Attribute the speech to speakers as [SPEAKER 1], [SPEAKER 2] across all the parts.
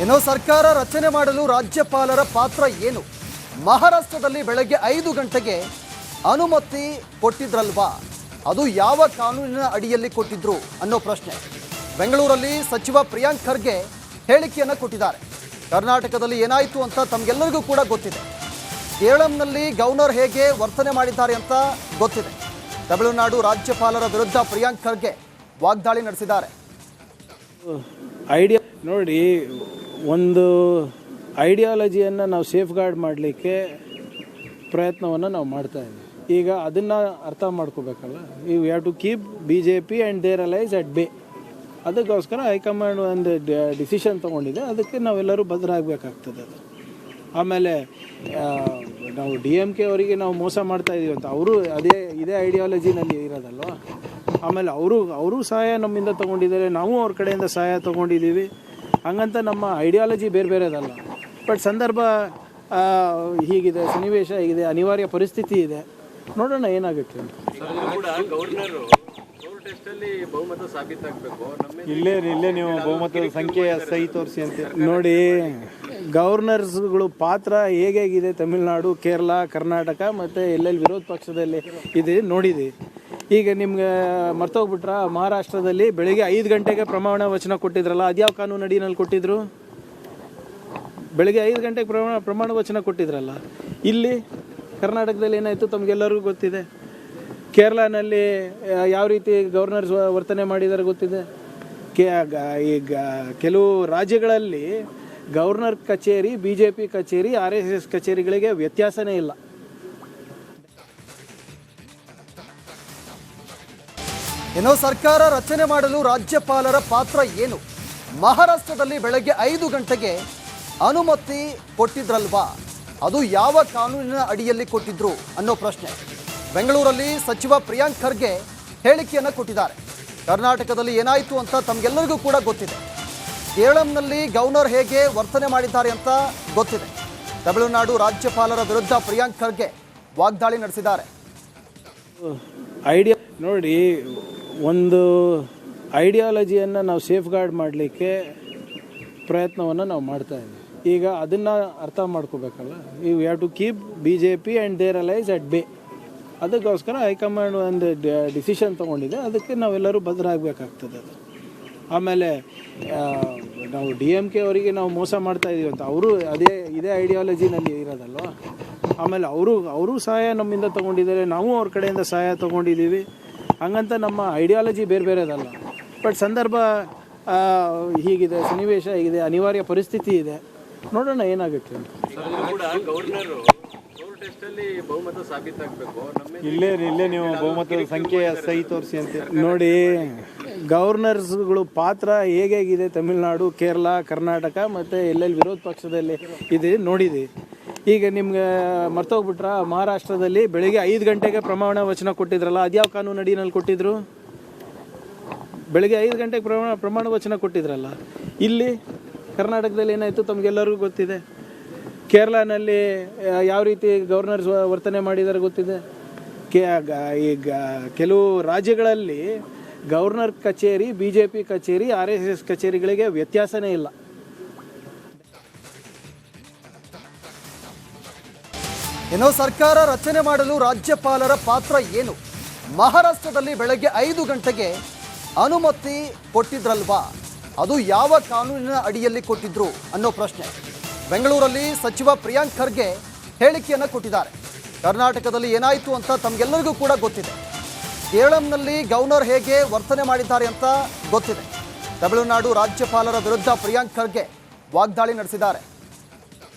[SPEAKER 1] ಇನ್ನು ಸರ್ಕಾರ ರಚನೆ ಮಾಡಲು ರಾಜ್ಯಪಾಲರ ಪಾತ್ರ ಏನು? ಮಹಾರಾಷ್ಟ್ರದಲ್ಲಿ ಬೆಳಗ್ಗೆ 5 ಗಂಟೆಗೆ ಅನುಮತಿ ಕೊಟ್ಟಿದ್ರಲ್ವಾ? ಅದು ಯಾವ ಕಾನೂನಿನ ಅಡಿಯಲ್ಲಿ ಕೊಟ್ಟಿದ್ರು ಅನ್ನೋ ಪ್ರಶ್ನೆ. ಬೆಂಗಳೂರಲ್ಲಿ ಸಚಿವ ಪ್ರಿಯಾಂಕ್ ಖರ್ಗೆ ಹೇಳಿಕೆಯನ್ನು ಕೊಟ್ಟಿದ್ದಾರೆ. ಕರ್ನಾಟಕದಲ್ಲಿ ಏನಾಯಿತು ಅಂತ ತಮಗೆಲ್ಲರಿಗೂ ಕೂಡ ಗೊತ್ತಿದೆ. ಕೇರಳಂನಲ್ಲಿ ಗವರ್ನರ್ ಹೇಗೆ ವರ್ತನೆ ಮಾಡಿದ್ದಾರೆ ಅಂತ ಗೊತ್ತಿದೆ. ತಮಿಳುನಾಡು ರಾಜ್ಯಪಾಲರ ವಿರುದ್ಧ ಪ್ರಿಯಾಂಕ್ ಖರ್ಗೆ ವಾಗ್ದಾಳಿ ನಡೆಸಿದ್ದಾರೆ.
[SPEAKER 2] ಐಡಿಯಾ ನೋಡಿ, ಒಂದು ಐಡಿಯಾಲಜಿಯನ್ನು ನಾವು ಸೇಫ್ ಗಾರ್ಡ್ ಮಾಡಲಿಕ್ಕೆ ಪ್ರಯತ್ನವನ್ನು ನಾವು ಮಾಡ್ತಾ ಇದ್ದೀವಿ. ಈಗ ಅದನ್ನು ಅರ್ಥ ಮಾಡ್ಕೋಬೇಕಲ್ಲ. You have to keep BJP and there allies at bay. ಅದಕ್ಕೋಸ್ಕರ ಹೈಕಮಾಂಡ್ ಒಂದು ಡಿಸಿಷನ್ ತೊಗೊಂಡಿದೆ. ಅದಕ್ಕೆ ನಾವೆಲ್ಲರೂ ಬದ್ಧರಾಗಬೇಕಾಗ್ತದೆ. ಅದು ಆಮೇಲೆ ನಾವು DMK ಅವರಿಗೆ ನಾವು ಮೋಸ ಮಾಡ್ತಾ ಇದ್ದೀವಿ ಅಂತ ಅವರು ಇದೇ ಐಡಿಯಾಲಜಿನಲ್ಲಿ ಇರೋದಲ್ವ. ಆಮೇಲೆ ಅವರು ಸಹಾಯ ನಮ್ಮಿಂದ ತೊಗೊಂಡಿದ್ದಾರೆ, ನಾವು ಅವ್ರ ಕಡೆಯಿಂದ ಸಹಾಯ ತೊಗೊಂಡಿದ್ದೀವಿ. ಹಂಗಂತ ನಮ್ಮ ಐಡಿಯಾಲಜಿ ಬೇರೆ ಬೇರೆದಲ್ಲ. ಬಟ್ ಸಂದರ್ಭ ಹೀಗಿದೆ, ಸನ್ನಿವೇಶ ಹೀಗಿದೆ, ಅನಿವಾರ್ಯ ಪರಿಸ್ಥಿತಿ ಇದೆ. ನೋಡೋಣ ಏನಾಗುತ್ತೆ ಅಂತ.
[SPEAKER 3] ಇಲ್ಲೇ ನೀವು ಬಹುಮತದ ಸಂಖ್ಯೆ ಸಹಿ ತೋರಿಸಿ ಅಂತ
[SPEAKER 2] ನೋಡಿ. ಗವರ್ನರ್ಸ್ಗಳು ಪಾತ್ರ ಹೇಗಿದೆ ತಮಿಳುನಾಡು, ಕೇರಳ, ಕರ್ನಾಟಕ ಮತ್ತು ಎಲ್ಲೆಲ್ಲಿ ವಿರೋಧ ಪಕ್ಷದಲ್ಲಿ ಇದೆ ನೋಡಿದೆ. ಈಗ ನಿಮ್ಗೆ ಮರ್ತೋಗ್ಬಿಟ್ರ, ಮಹಾರಾಷ್ಟ್ರದಲ್ಲಿ ಬೆಳಿಗ್ಗೆ 5 ಗಂಟೆಗೆ ಪ್ರಮಾಣ ವಚನ ಕೊಟ್ಟಿದ್ರಲ್ಲ, ಅದ್ಯಾವ ಕಾನೂನು ಅಡಿನಲ್ಲಿ ಕೊಟ್ಟಿದ್ರು? ಬೆಳಿಗ್ಗೆ 5 ಗಂಟೆಗೆ ಪ್ರಮಾಣ ವಚನ ಕೊಟ್ಟಿದ್ರಲ್ಲ. ಇಲ್ಲಿ ಕರ್ನಾಟಕದಲ್ಲಿ ಏನಾಯಿತು ತಮಗೆಲ್ಲರಿಗೂ ಗೊತ್ತಿದೆ. ಕೇರಳನಲ್ಲಿ ಯಾವ ರೀತಿ ಗವರ್ನರ್ಸ್ ವರ್ತನೆ ಮಾಡಿದ್ದಾರೆ ಗೊತ್ತಿದೆ. ಈಗ ಕೆಲವು ರಾಜ್ಯಗಳಲ್ಲಿ ಗವರ್ನರ್ ಕಚೇರಿ, BJP ಕಚೇರಿ, RSS ಕಚೇರಿಗಳಿಗೆ ವ್ಯತ್ಯಾಸನೇ ಇಲ್ಲ.
[SPEAKER 1] ಇನ್ನು ಸರ್ಕಾರ ರಚನೆ ಮಾಡಲು ರಾಜ್ಯಪಾಲರ ಪಾತ್ರ ಏನು? ಮಹಾರಾಷ್ಟ್ರದಲ್ಲಿ ಬೆಳಗ್ಗೆ 5 ಗಂಟೆಗೆ ಅನುಮತಿ ಕೊಟ್ಟಿದ್ರಲ್ವಾ? ಅದು ಯಾವ ಕಾನೂನಿನ ಅಡಿಯಲ್ಲಿ ಕೊಟ್ಟಿದ್ರು ಅನ್ನೋ ಪ್ರಶ್ನೆ. ಬೆಂಗಳೂರಲ್ಲಿ ಸಚಿವ ಪ್ರಿಯಾಂಕ್ ಖರ್ಗೆ ಹೇಳಿಕೆಯನ್ನು ಕೊಟ್ಟಿದ್ದಾರೆ. ಕರ್ನಾಟಕದಲ್ಲಿ ಏನಾಯಿತು ಅಂತ ತಮಗೆಲ್ಲರಿಗೂ ಕೂಡ ಗೊತ್ತಿದೆ. ಕೇರಳಂನಲ್ಲಿ ಗವರ್ನರ್ ಹೇಗೆ ವರ್ತನೆ ಮಾಡಿದ್ದಾರೆ ಅಂತ ಗೊತ್ತಿದೆ. ತಮಿಳುನಾಡು ರಾಜ್ಯಪಾಲರ ವಿರುದ್ಧ ಪ್ರಿಯಾಂಕ್ ಖರ್ಗೆ ವಾಗ್ದಾಳಿ ನಡೆಸಿದ್ದಾರೆ.
[SPEAKER 2] ಐಡಿಯಾ ನೋಡಿ, ಒಂದು ಐಡಿಯಾಲಜಿಯನ್ನು ನಾವು ಸೇಫ್ ಗಾರ್ಡ್ ಮಾಡಲಿಕ್ಕೆ ಪ್ರಯತ್ನವನ್ನು ನಾವು ಮಾಡ್ತಾ ಇದ್ದೀವಿ. ಈಗ ಅದನ್ನು ಅರ್ಥ ಮಾಡ್ಕೋಬೇಕಲ್ಲ. You have to keep BJP and there allies at bay. ಅದಕ್ಕೋಸ್ಕರ ಹೈಕಮಾಂಡ್ ಒಂದು ಡಿಸಿಷನ್ ತೊಗೊಂಡಿದೆ. ಅದಕ್ಕೆ ನಾವೆಲ್ಲರೂ ಬದ್ಧರಾಗಬೇಕಾಗ್ತದೆ. ಅದು ಆಮೇಲೆ ನಾವು DMK ಅವರಿಗೆ ನಾವು ಮೋಸ ಮಾಡ್ತಾ ಇದ್ದೀವಿ ಅಂತ ಅವರು ಇದೇ ಐಡಿಯಾಲಜಿನಲ್ಲಿ ಇರೋದಲ್ವ. ಆಮೇಲೆ ಅವರು ಸಹಾಯ ನಮ್ಮಿಂದ ತೊಗೊಂಡಿದ್ದಾರೆ, ನಾವು ಅವ್ರ ಕಡೆಯಿಂದ ಸಹಾಯ ತೊಗೊಂಡಿದ್ದೀವಿ. ಹಂಗಂತ ನಮ್ಮ ಐಡಿಯಾಲಜಿ ಬೇರೆ ಬೇರೆದಲ್ಲ. ಬಟ್ ಸಂದರ್ಭ ಹೀಗಿದೆ, ಸನ್ನಿವೇಶ ಹೀಗಿದೆ, ಅನಿವಾರ್ಯ ಪರಿಸ್ಥಿತಿ ಇದೆ. ನೋಡೋಣ ಏನಾಗುತ್ತೆ ಅಂತ.
[SPEAKER 3] ಇಲ್ಲೇ ನೀವು ಬಹುಮತದ ಸಂಖ್ಯೆ ಸಹಿ ತೋರಿಸಿ ಅಂತ
[SPEAKER 2] ನೋಡಿ. ಗವರ್ನರ್ಸ್ಗಳು ಪಾತ್ರ ಹೇಗಿದೆ ತಮಿಳುನಾಡು, ಕೇರಳ, ಕರ್ನಾಟಕ ಮತ್ತು ಎಲ್ಲೆಲ್ಲಿ ವಿರೋಧ ಪಕ್ಷದಲ್ಲಿ ಇದೆ ನೋಡಿದೆ. ಈಗ ನಿಮ್ಗೆ ಮರ್ತೋಗ್ಬಿಟ್ರ, ಮಹಾರಾಷ್ಟ್ರದಲ್ಲಿ ಬೆಳಿಗ್ಗೆ 5 ಗಂಟೆಗೆ ಪ್ರಮಾಣ ವಚನ ಕೊಟ್ಟಿದ್ರಲ್ಲ, ಅದ್ಯಾವ ಕಾನೂನು ಅಡಿನಲ್ಲಿ ಕೊಟ್ಟಿದ್ರು? ಬೆಳಿಗ್ಗೆ 5 ಗಂಟೆಗೆ ಪ್ರಮಾಣ ವಚನ ಕೊಟ್ಟಿದ್ರಲ್ಲ. ಇಲ್ಲಿ ಕರ್ನಾಟಕದಲ್ಲಿ ಏನಾಯಿತು ತಮಗೆಲ್ಲರಿಗೂ ಗೊತ್ತಿದೆ. ಕೇರಳನಲ್ಲಿ ಯಾವ ರೀತಿ ಗವರ್ನರ್ಸ್ ವರ್ತನೆ ಮಾಡಿದ್ದಾರೆ ಗೊತ್ತಿದೆ. ಈಗ ಕೆಲವು ರಾಜ್ಯಗಳಲ್ಲಿ ಗವರ್ನರ್ ಕಚೇರಿ, BJP ಕಚೇರಿ, RSS ಕಚೇರಿಗಳಿಗೆ ವ್ಯತ್ಯಾಸನೇ ಇಲ್ಲ.
[SPEAKER 1] ಇನ್ನು ಸರ್ಕಾರ ರಚನೆ ಮಾಡಲು ರಾಜ್ಯಪಾಲರ ಪಾತ್ರ ಏನು? ಮಹಾರಾಷ್ಟ್ರದಲ್ಲಿ ಬೆಳಗ್ಗೆ 5 ಗಂಟೆಗೆ ಅನುಮತಿ ಕೊಟ್ಟಿದ್ರಲ್ವಾ? ಅದು ಯಾವ ಕಾನೂನಿನ ಅಡಿಯಲ್ಲಿ ಕೊಟ್ಟಿದ್ರು ಅನ್ನೋ ಪ್ರಶ್ನೆ. ಬೆಂಗಳೂರಲ್ಲಿ ಸಚಿವ ಪ್ರಿಯಾಂಕ್ ಖರ್ಗೆ ಹೇಳಿಕೆಯನ್ನು ಕೊಟ್ಟಿದ್ದಾರೆ. ಕರ್ನಾಟಕದಲ್ಲಿ ಏನಾಯಿತು ಅಂತ ತಮಗೆಲ್ಲರಿಗೂ ಕೂಡ ಗೊತ್ತಿದೆ. ಕೇರಳಂನಲ್ಲಿ ಗವರ್ನರ್ ಹೇಗೆ ವರ್ತನೆ ಮಾಡಿದ್ದಾರೆ ಅಂತ ಗೊತ್ತಿದೆ. ತಮಿಳುನಾಡು ರಾಜ್ಯಪಾಲರ ವಿರುದ್ಧ ಪ್ರಿಯಾಂಕ್ ಖರ್ಗೆ ವಾಗ್ದಾಳಿ ನಡೆಸಿದ್ದಾರೆ.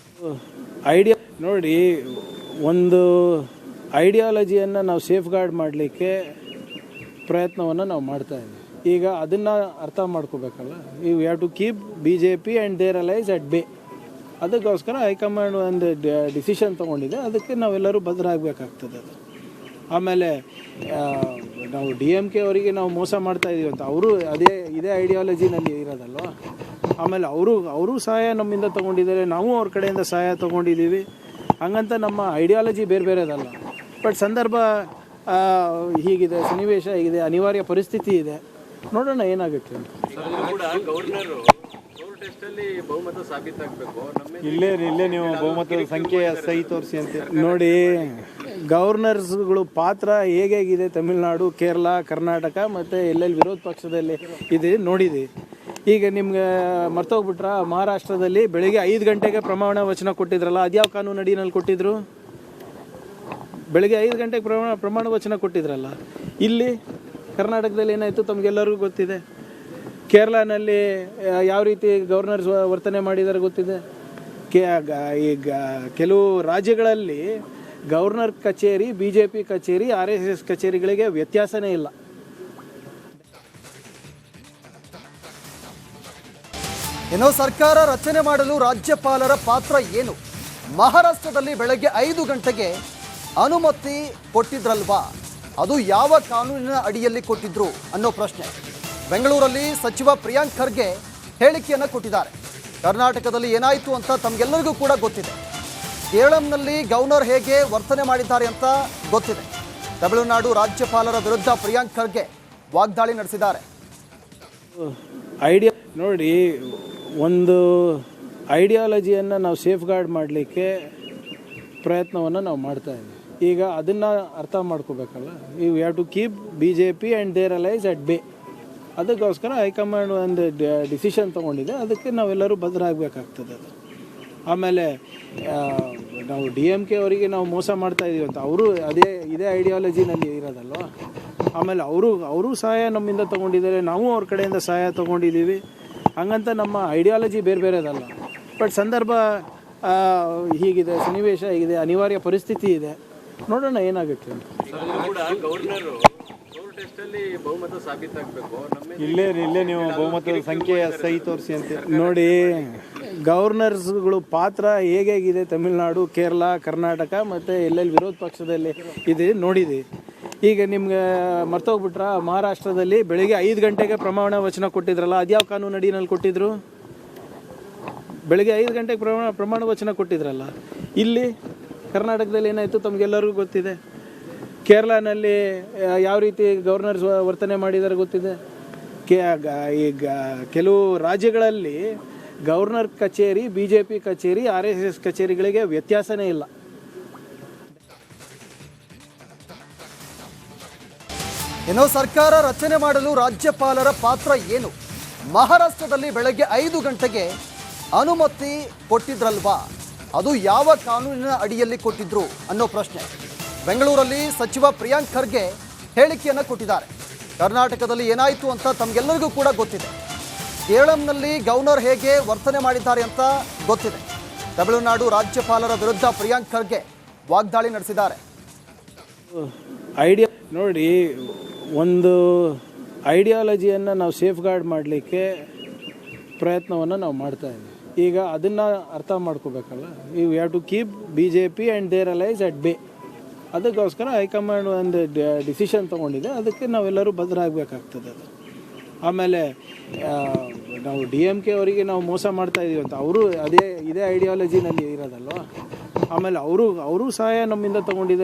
[SPEAKER 2] ಐಡಿಯಾ ನೋಡಿ, ಒಂದು ಐಡಿಯಾಲಜಿಯನ್ನು ನಾವು ಸೇಫ್ ಗಾರ್ಡ್ ಮಾಡಲಿಕ್ಕೆ ಪ್ರಯತ್ನವನ್ನು ನಾವು ಮಾಡ್ತಾ ಇದ್ದೀವಿ. ಈಗ ಅದನ್ನು ಅರ್ಥ ಮಾಡ್ಕೋಬೇಕಲ್ಲ. You have to keep BJP and there allies at bay. ಅದಕ್ಕೋಸ್ಕರ ಹೈಕಮಾಂಡ್ ಒಂದು ಡಿಸಿಷನ್ ತೊಗೊಂಡಿದೆ. ಅದಕ್ಕೆ ನಾವೆಲ್ಲರೂ ಬದ್ಧರಾಗಬೇಕಾಗ್ತದೆ. ಅದು ಆಮೇಲೆ ನಾವು DMK ಅವರಿಗೆ ನಾವು ಮೋಸ ಮಾಡ್ತಾ ಇದ್ದೀವಿ ಅಂತ ಅವರು ಇದೇ ಐಡಿಯಾಲಜಿನಲ್ಲಿ ಇರೋದಲ್ವ. ಆಮೇಲೆ ಅವರು ಸಹಾಯ ನಮ್ಮಿಂದ ತೊಗೊಂಡಿದ್ದಾರೆ, ನಾವು ಅವ್ರ ಕಡೆಯಿಂದ ಸಹಾಯ ತೊಗೊಂಡಿದ್ದೀವಿ. ಹಂಗಂತ ನಮ್ಮ ಐಡಿಯಾಲಜಿ ಬೇರೆ ಬೇರೆದಲ್ಲ. ಬಟ್ ಸಂದರ್ಭ ಹೀಗಿದೆ, ಸನ್ನಿವೇಶ ಹೀಗಿದೆ, ಅನಿವಾರ್ಯ ಪರಿಸ್ಥಿತಿ ಇದೆ. ನೋಡೋಣ ಏನಾಗುತ್ತೆ ಅಂತ.
[SPEAKER 3] ಇಲ್ಲೇ ನೀವು ಬಹುಮತದ ಸಂಖ್ಯೆ ಸಹಿ ತೋರಿಸಿ ಅಂತ
[SPEAKER 2] ನೋಡಿ, ಗವರ್ನರ್ಸ್ಗಳು ಪಾತ್ರ ಹೇಗಿದೆ ತಮಿಳುನಾಡು, ಕೇರಳ, ಕರ್ನಾಟಕ ಮತ್ತು ಎಲ್ಲೆಲ್ಲಿ ವಿರೋಧ ಪಕ್ಷದಲ್ಲಿ ಇದೆ ನೋಡಿದೆ. ಈಗ ನಿಮ್ಗೆ ಮರ್ತೋಗ್ಬಿಟ್ರ, ಮಹಾರಾಷ್ಟ್ರದಲ್ಲಿ ಬೆಳಿಗ್ಗೆ 5 ಗಂಟೆಗೆ ಪ್ರಮಾಣ ವಚನ ಕೊಟ್ಟಿದ್ರಲ್ಲ, ಅದ್ಯಾವ ಕಾನೂನು ಅಡಿನಲ್ಲಿ ಕೊಟ್ಟಿದ್ರು? ಬೆಳಿಗ್ಗೆ 5 ಗಂಟೆಗೆ ಪ್ರಮಾಣ ವಚನ ಕೊಟ್ಟಿದ್ರಲ್ಲ. ಇಲ್ಲಿ ಕರ್ನಾಟಕದಲ್ಲಿ ಏನಾಯಿತು ತಮಗೆಲ್ಲರಿಗೂ ಗೊತ್ತಿದೆ. ಕೇರಳನಲ್ಲಿ ಯಾವ ರೀತಿ ಗವರ್ನರ್ಸ್ ವರ್ತನೆ ಮಾಡಿದ್ದಾರೆ ಗೊತ್ತಿದೆ. ಈಗ ಕೆಲವು ರಾಜ್ಯಗಳಲ್ಲಿ ಗವರ್ನರ್ ಕಚೇರಿ, BJP ಕಚೇರಿ, RSS ಕಚೇರಿಗಳಿಗೆ ವ್ಯತ್ಯಾಸನೇ ಇಲ್ಲ.
[SPEAKER 1] ಇನ್ನು ಸರ್ಕಾರ ರಚನೆ ಮಾಡಲು ರಾಜ್ಯಪಾಲರ ಪಾತ್ರ ಏನು? ಮಹಾರಾಷ್ಟ್ರದಲ್ಲಿ ಬೆಳಗ್ಗೆ 5 ಗಂಟೆಗೆ ಅನುಮತಿ ಕೊಟ್ಟಿದ್ರಲ್ವಾ? ಅದು ಯಾವ ಕಾನೂನಿನ ಅಡಿಯಲ್ಲಿ ಕೊಟ್ಟಿದ್ರು ಅನ್ನೋ ಪ್ರಶ್ನೆ. ಬೆಂಗಳೂರಲ್ಲಿ ಸಚಿವ ಪ್ರಿಯಾಂಕ್ ಖರ್ಗೆ ಹೇಳಿಕೆಯನ್ನು ಕೊಟ್ಟಿದ್ದಾರೆ. ಕರ್ನಾಟಕದಲ್ಲಿ ಏನಾಯಿತು ಅಂತ ತಮಗೆಲ್ಲರಿಗೂ ಕೂಡ ಗೊತ್ತಿದೆ. ಕೇರಳಂನಲ್ಲಿ ಗವರ್ನರ್ ಹೇಗೆ ವರ್ತನೆ ಮಾಡಿದ್ದಾರೆ ಅಂತ ಗೊತ್ತಿದೆ. ತಮಿಳುನಾಡು ರಾಜ್ಯಪಾಲರ ವಿರುದ್ಧ ಪ್ರಿಯಾಂಕ್ ಖರ್ಗೆ ವಾಗ್ದಾಳಿ ನಡೆಸಿದ್ದಾರೆ.
[SPEAKER 2] ಐಡಿಯಾ ನೋಡಿ, ಒಂದು ಐಡಿಯಾಲಜಿಯನ್ನು ನಾವು ಸೇಫ್ ಗಾರ್ಡ್ ಮಾಡಲಿಕ್ಕೆ ಪ್ರಯತ್ನವನ್ನು ನಾವು ಮಾಡ್ತಾ ಇದ್ದೀವಿ. ಈಗ ಅದನ್ನು ಅರ್ಥ ಮಾಡ್ಕೋಬೇಕಲ್ಲ. You have to keep BJP and there allies at bay. ಅದಕ್ಕೋಸ್ಕರ ಹೈಕಮಾಂಡ್ ಒಂದು ಡಿಸಿಷನ್ ತೊಗೊಂಡಿದೆ. ಅದಕ್ಕೆ ನಾವೆಲ್ಲರೂ ಬದ್ಧ ಆಗಬೇಕಾಗ್ತದೆ. ಅದು ಆಮೇಲೆ ನಾವು DMK ಅವರಿಗೆ ನಾವು ಮೋಸ ಮಾಡ್ತಾ ಇದ್ದೀವಿ ಅಂತ ಅವರು ಇದೇ ಐಡಿಯಾಲಜಿನಲ್ಲಿ ಇರೋದಲ್ವ. ಆಮೇಲೆ ಅವರು ಸಹಾಯ ನಮ್ಮಿಂದ ತೊಗೊಂಡಿದ್ದಾರೆ, ನಾವು ಅವ್ರ ಕಡೆಯಿಂದ ಸಹಾಯ ತೊಗೊಂಡಿದ್ದೀವಿ. ಹಂಗಂತ ನಮ್ಮ ಐಡಿಯಾಲಜಿ ಬೇರೆ ಬೇರೆದಲ್ಲ. ಬಟ್ ಸಂದರ್ಭ ಹೀಗಿದೆ, ಸನ್ನಿವೇಶ ಹೀಗಿದೆ, ಅನಿವಾರ್ಯ ಪರಿಸ್ಥಿತಿ ಇದೆ. ನೋಡೋಣ ಏನಾಗುತ್ತೆ ಅಂತ.
[SPEAKER 3] ಇಲ್ಲೇ ನೀವು ಬಹುಮತದ ಸಂಖ್ಯೆ ಸಹಿ ತೋರಿಸಿ ಅಂತ
[SPEAKER 2] ನೋಡಿ, ಗವರ್ನರ್ಸ್ಗಳು ಪಾತ್ರ ಹೇಗಿದೆ ತಮಿಳುನಾಡು, ಕೇರಳ, ಕರ್ನಾಟಕ ಮತ್ತು ಎಲ್ಲೆಲ್ಲಿ ವಿರೋಧ ಪಕ್ಷದಲ್ಲಿ ಇದೆ ನೋಡಿದೆ. ಈಗ ನಿಮ್ಗೆ ಮರ್ತೋಗ್ಬಿಟ್ರ, ಮಹಾರಾಷ್ಟ್ರದಲ್ಲಿ ಬೆಳಿಗ್ಗೆ 5 ಗಂಟೆಗೆ ಪ್ರಮಾಣ ವಚನ ಕೊಟ್ಟಿದ್ರಲ್ಲ, ಅದ್ಯಾವ ಕಾನೂನು ಅಡಿನಲ್ಲಿ ಕೊಟ್ಟಿದ್ರು? ಬೆಳಿಗ್ಗೆ 5 ಗಂಟೆಗೆ ಪ್ರಮಾಣ ವಚನ ಕೊಟ್ಟಿದ್ರಲ್ಲ. ಇಲ್ಲಿ ಕರ್ನಾಟಕದಲ್ಲಿ ಏನಾಯಿತು ತಮಗೆಲ್ಲರಿಗೂ ಗೊತ್ತಿದೆ. ಕೇರಳನಲ್ಲಿ ಯಾವ ರೀತಿ ಗವರ್ನರ್ಸ್ ವರ್ತನೆ ಮಾಡಿದ್ದಾರೆ ಗೊತ್ತಿದೆ. ಈಗ ಕೆಲವು ರಾಜ್ಯಗಳಲ್ಲಿ ಗವರ್ನರ್ ಕಚೇರಿ, BJP ಕಚೇರಿ, RSS ಕಚೇರಿಗಳಿಗೆ ವ್ಯತ್ಯಾಸನೇ ಇಲ್ಲ.
[SPEAKER 1] ಇನ್ನು ಸರ್ಕಾರ ರಚನೆ ಮಾಡಲು ರಾಜ್ಯಪಾಲರ ಪಾತ್ರ ಏನು? ಮಹಾರಾಷ್ಟ್ರದಲ್ಲಿ ಬೆಳಗ್ಗೆ 5 ಗಂಟೆಗೆ ಅನುಮತಿ ಕೊಟ್ಟಿದ್ರಲ್ವಾ? ಅದು ಯಾವ ಕಾನೂನಿನ ಅಡಿಯಲ್ಲಿ ಕೊಟ್ಟಿದ್ರು ಅನ್ನೋ ಪ್ರಶ್ನೆ. ಬೆಂಗಳೂರಲ್ಲಿ ಸಚಿವ ಪ್ರಿಯಾಂಕ್ ಖರ್ಗೆ ಹೇಳಿಕೆಯನ್ನು ಕೊಟ್ಟಿದ್ದಾರೆ. ಕರ್ನಾಟಕದಲ್ಲಿ ಏನಾಯಿತು ಅಂತ ತಮಗೆಲ್ಲರಿಗೂ ಕೂಡ ಗೊತ್ತಿದೆ. ಕೇರಳಂನಲ್ಲಿ ಗವರ್ನರ್ ಹೇಗೆ ವರ್ತನೆ ಮಾಡಿದ್ದಾರೆ ಅಂತ ಗೊತ್ತಿದೆ. ತಮಿಳುನಾಡು ರಾಜ್ಯಪಾಲರ ವಿರುದ್ಧ ಪ್ರಿಯಾಂಕ್ ಖರ್ಗೆ ವಾಗ್ದಾಳಿ ನಡೆಸಿದ್ದಾರೆ.
[SPEAKER 2] ಐಡಿಯಾ ನೋಡಿ, ಒಂದು ಐಡಿಯಾಲಜಿಯನ್ನು ನಾವು ಸೇಫ್ ಗಾರ್ಡ್ ಮಾಡಲಿಕ್ಕೆ ಪ್ರಯತ್ನವನ್ನು ನಾವು ಮಾಡ್ತಾ ಇದ್ದೀವಿ. ಈಗ ಅದನ್ನು ಅರ್ಥ ಮಾಡ್ಕೋಬೇಕಲ್ಲ. You have to keep BJP and there allies at bay. ಅದಕ್ಕೋಸ್ಕರ ಹೈಕಮಾಂಡ್ ಒಂದು ಡಿಸಿಷನ್ ತೊಗೊಂಡಿದೆ. ಅದಕ್ಕೆ ನಾವೆಲ್ಲರೂ ಬದ್ಧ ಆಗಬೇಕಾಗ್ತದೆ. ಅದು ಆಮೇಲೆ ನಾವು DMK ಅವರಿಗೆ ನಾವು ಮೋಸ ಮಾಡ್ತಾ ಇದ್ದೀವಿ ಅಂತ ಅವರು ಇದೇ ಐಡಿಯಾಲಜಿನಲ್ಲಿ ಇರೋದಲ್ವ. ಆಮೇಲೆ ಅವರು ಸಹಾಯ ನಮ್ಮಿಂದ ತೊಗೊಂಡಿದ್ದಾರೆ,